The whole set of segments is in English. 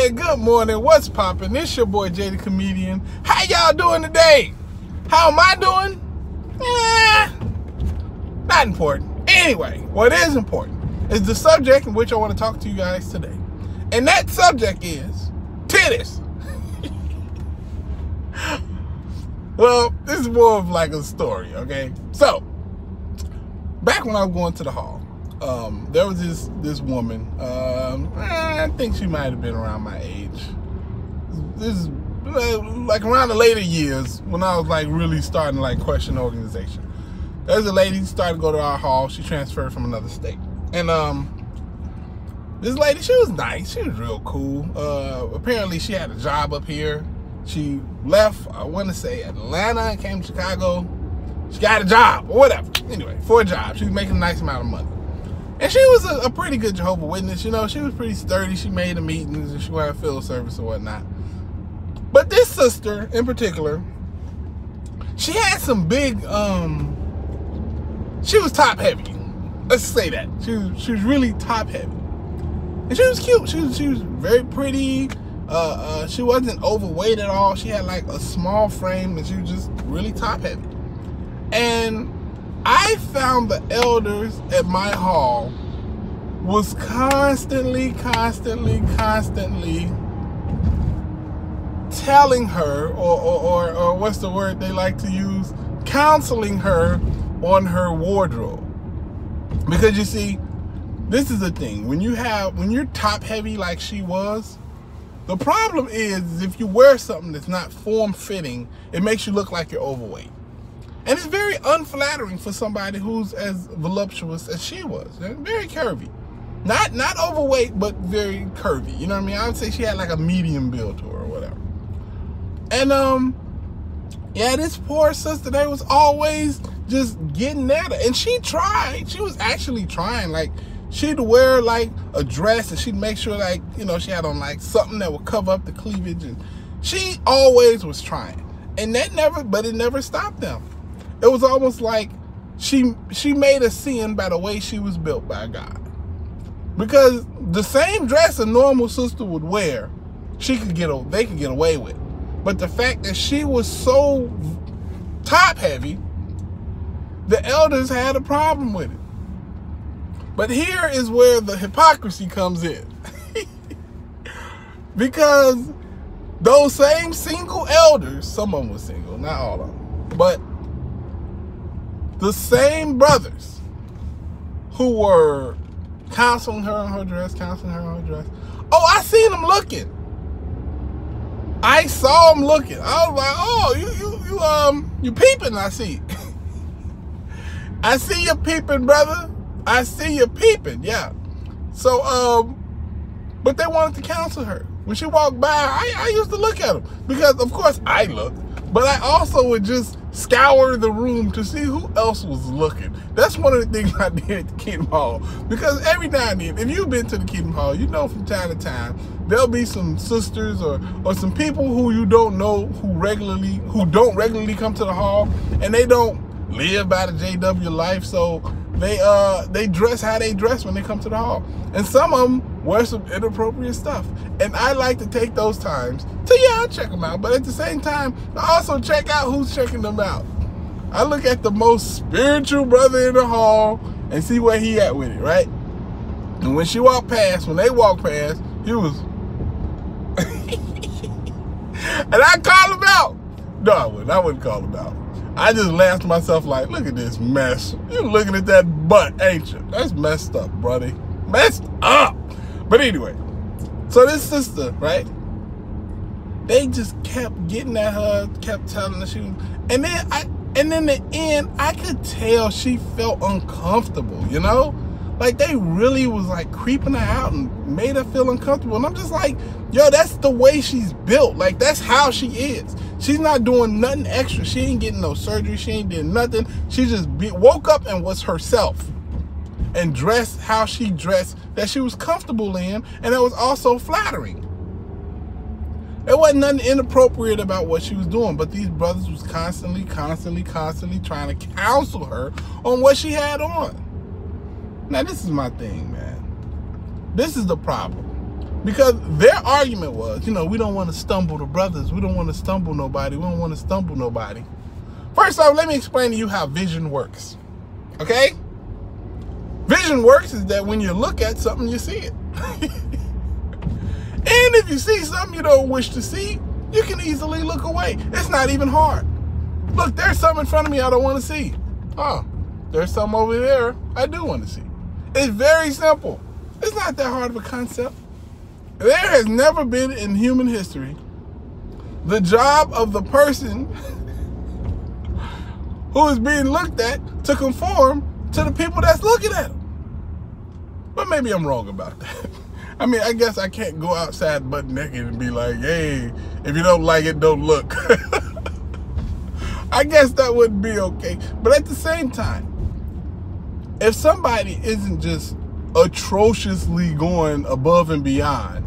good morning. What's poppin'? It's your boy Jay the Comedian. How y'all doing today? How am I doing? Not important. Anyway, what is important is the subject in which I want to talk to you guys today. And that subject is titties. Well, this is more of like a story, okay? So, back when I was going to the hall, there was this woman, I think she might have been around my age. This is like around the later years when I was like really starting to like question the organization. There's a lady who started to go to our hall. She transferred from another state. And this lady, she was nice. She was real cool. Apparently she had a job up here. She left, I want to say Atlanta, and came to Chicago. She got a job or whatever. Anyway, for a job. She was making a nice amount of money. And she was a pretty good Jehovah Witness. You know, she was pretty sturdy. She made the meetings and she would have field service and whatnot. But this sister in particular, she had some big, she was top heavy. Let's say that. She was really top heavy. And she was cute. She was very pretty. She wasn't overweight at all. She had like a small frame and she was just really top heavy. And I found the elders at my hall was constantly telling her, or what's the word they like to use, counseling her on her wardrobe. Because you see, this is the thing, when you're top heavy like she was, the problem is if you wear something that's not form-fitting, it makes you look like you're overweight. And it's very unflattering for somebody who's as voluptuous as she was. Very curvy. Not overweight, but very curvy. You know what I mean? I would say she had like a medium build to her or whatever. And yeah, this poor sister, they was always just getting at her. And she tried. She was actually trying. Like, she'd wear like a dress and she'd make sure like, you know, she had on like something that would cover up the cleavage. And she always was trying. And it never stopped them. It was almost like she made a sin by the way she was built by God. Because the same dress a normal sister would wear, they could get away with. But the fact that she was so top heavy, the elders had a problem with it. But here is where the hypocrisy comes in. Because those same single elders, some of them were single, not all of them, but the same brothers who were counseling her on her dress, oh, I seen them looking. I saw them looking. I was like, oh, you peeping, I see. I see you peeping, brother. I see you peeping, yeah. So, but they wanted to counsel her. When she walked by, I used to look at them. Because, of course, I looked. But I also would just scour the room to see who else was looking. That's one of the things I did at the Kingdom Hall. Because every now and then, if you've been to the Kingdom Hall, you know from time to time, there'll be some sisters or some people who you don't know who don't regularly come to the hall, and they don't live by the JW life, so they dress how they dress when they come to the hall. And some of them wear some inappropriate stuff. And I like to take those times to, yeah, I'll check them out. But at the same time, I also check out who's checking them out. I look at the most spiritual brother in the hall and see where he at with it, right? And when they walked past, he was... and I called him out. No, I wouldn't call him out. I just laughed to myself like, look at this mess. You're looking at that butt, ain't you? That's messed up, brother. Messed up. But anyway, so this sister, right? They just kept getting at her, kept telling her she was, and in the end, I could tell she felt uncomfortable, you know? Like, they really was like creeping her out and made her feel uncomfortable. And I'm just like, yo, that's the way she's built. Like, that's how she is. She's not doing nothing extra. She ain't getting no surgery. She ain't doing nothing. She just woke up and was herself and dressed how she dressed, that she was comfortable in, and it was also flattering. There wasn't nothing inappropriate about what she was doing, but these brothers was constantly trying to counsel her on what she had on. Now, this is my thing, man. This is the problem. Because their argument was, you know, we don't want to stumble the brothers. We don't want to stumble nobody. We don't want to stumble nobody. First off, let me explain to you how vision works. Okay? Vision works is that when you look at something, you see it. And if you see something you don't wish to see, you can easily look away. It's not even hard. Look, there's something in front of me I don't want to see. Oh, there's something over there I do want to see. It's very simple. It's not that hard of a concept. There has never been in human history the job of the person who is being looked at to conform to the people that's looking at them. But maybe I'm wrong about that. I mean, I guess I can't go outside butt naked and be like, hey, if you don't like it, don't look. I guess that would be okay. But at the same time, if somebody isn't just atrociously going above and beyond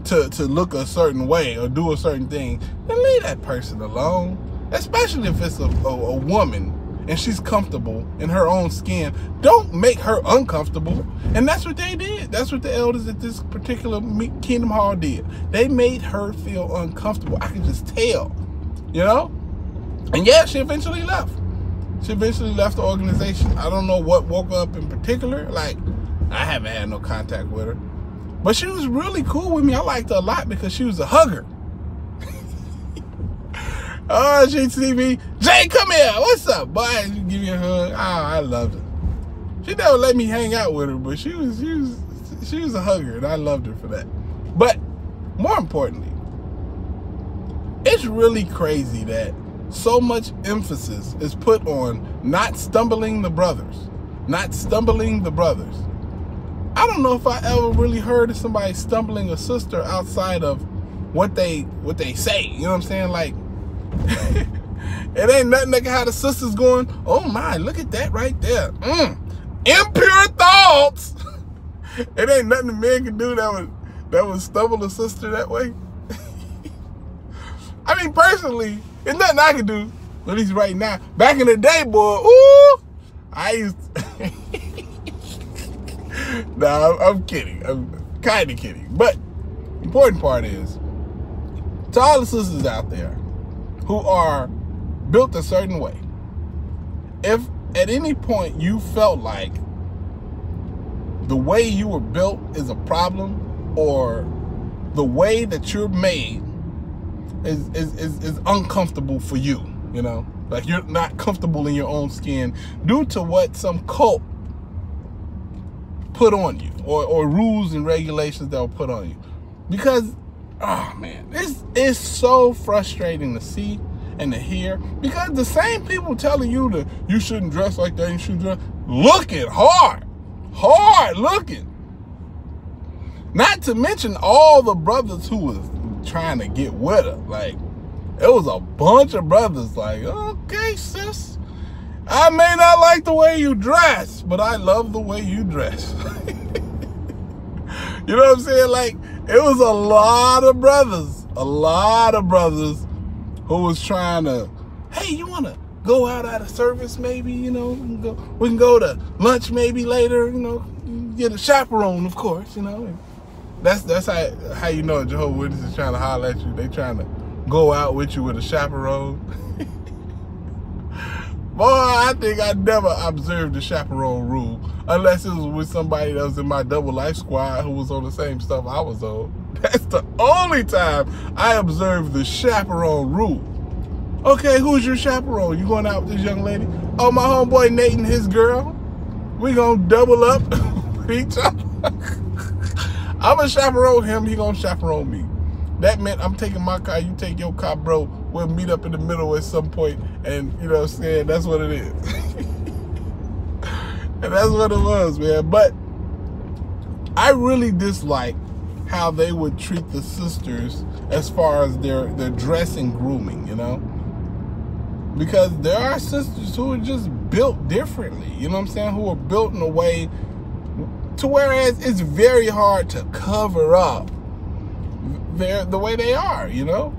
to look a certain way or do a certain thing, then leave that person alone. Especially if it's a woman and she's comfortable in her own skin. Don't make her uncomfortable. And that's what they did. That's what the elders at this particular Kingdom Hall did. They made her feel uncomfortable. I could just tell, you know? And yeah, she eventually left. She eventually left the organization. I don't know what woke her up in particular. Like, I haven't had no contact with her. But she was really cool with me. I liked her a lot because she was a hugger. Oh, she'd see me, Jay, come here. What's up, boy? She'd give me a hug. Oh, I loved her. She never let me hang out with her, but she was a hugger, and I loved her for that. But more importantly, it's really crazy that so much emphasis is put on not stumbling the brothers. Not stumbling the brothers. I don't know if I ever really heard of somebody stumbling a sister outside of what they say. You know what I'm saying? Like, it ain't nothing that can have the sisters going, oh my, look at that right there. Impure thoughts. It ain't nothing the men can do that would stumble a sister that way. I mean, personally, it's nothing I can do, at least right now. Back in the day, boy, ooh, I used to... Nah, I'm kidding. I'm kind of kidding. But the important part is, to all the sisters out there who are built a certain way, if at any point you felt like the way you were built is a problem, or the way that you're made is uncomfortable for you, you know, like you're not comfortable in your own skin due to what some cult put on you, or rules and regulations that were put on you. Because, oh man, this is so frustrating to see and to hear, because the same people telling you that you shouldn't dress like that, you should dress, looking hard looking. Not to mention all the brothers who was trying to get with her. Like, it was a bunch of brothers like, okay, sis, I may not like the way you dress, but I love the way you dress. You know what I'm saying? Like, it was a lot of brothers who was trying to, hey, you want to go out of service maybe, you know, we can go to lunch maybe later, you know, get a chaperone, of course, you know. That's how you know a Jehovah's Witness is trying to holler at you. They trying to go out with you with a chaperone. Boy, I think I never observed the chaperone rule unless it was with somebody that was in my double life squad who was on the same stuff I was on. That's the only time I observed the chaperone rule. Okay, who's your chaperone? You going out with this young lady? Oh, my homeboy Nate and his girl. We gonna double up with each other. I'm gonna chaperone him, he gonna chaperone me. That meant I'm taking my car, you take your car, bro. We'll meet up in the middle at some point, and you know what I'm saying? That's what it is. And that's what it was, man. But I really dislike how they would treat the sisters as far as their dress and grooming, you know? Because there are sisters who are just built differently, you know what I'm saying? Who are built in a way to whereas it's very hard to cover up the way they are, you know?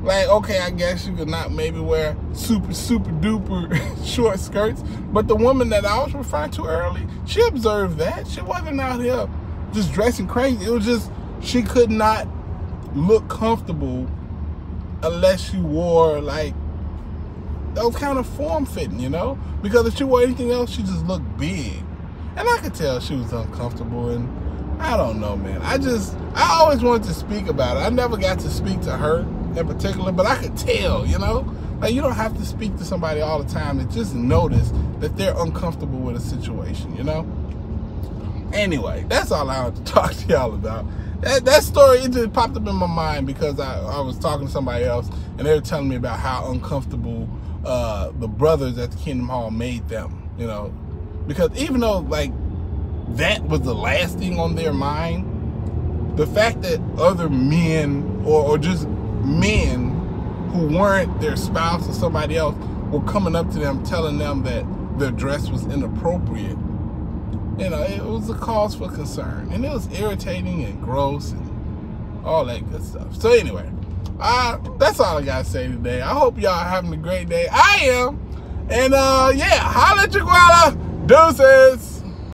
Like, okay, I guess you could not maybe wear super duper short skirts, but the woman that I was referring to early, she observed that. She wasn't out here just dressing crazy. It was just, she could not look comfortable unless she wore like, that was kind of form-fitting, you know? Because if she wore anything else, she just looked big. And I could tell she was uncomfortable, and I don't know, man. I always wanted to speak about it. I never got to speak to her in particular, but I could tell, you know? Like, you don't have to speak to somebody all the time and just notice that they're uncomfortable with a situation, you know? Anyway, that's all I want to talk to y'all about. That story, it just popped up in my mind because I was talking to somebody else, and they were telling me about how uncomfortable the brothers at the Kingdom Hall made them, you know? Because even though, like, that was the last thing on their mind, the fact that other men or just men who weren't their spouse or somebody else were coming up to them telling them that their dress was inappropriate, you know, it was a cause for concern. And it was irritating and gross and all that good stuff. So anyway, that's all I gotta say today. I hope y'all are having a great day. I am. And yeah, holla at your guala. Deuces.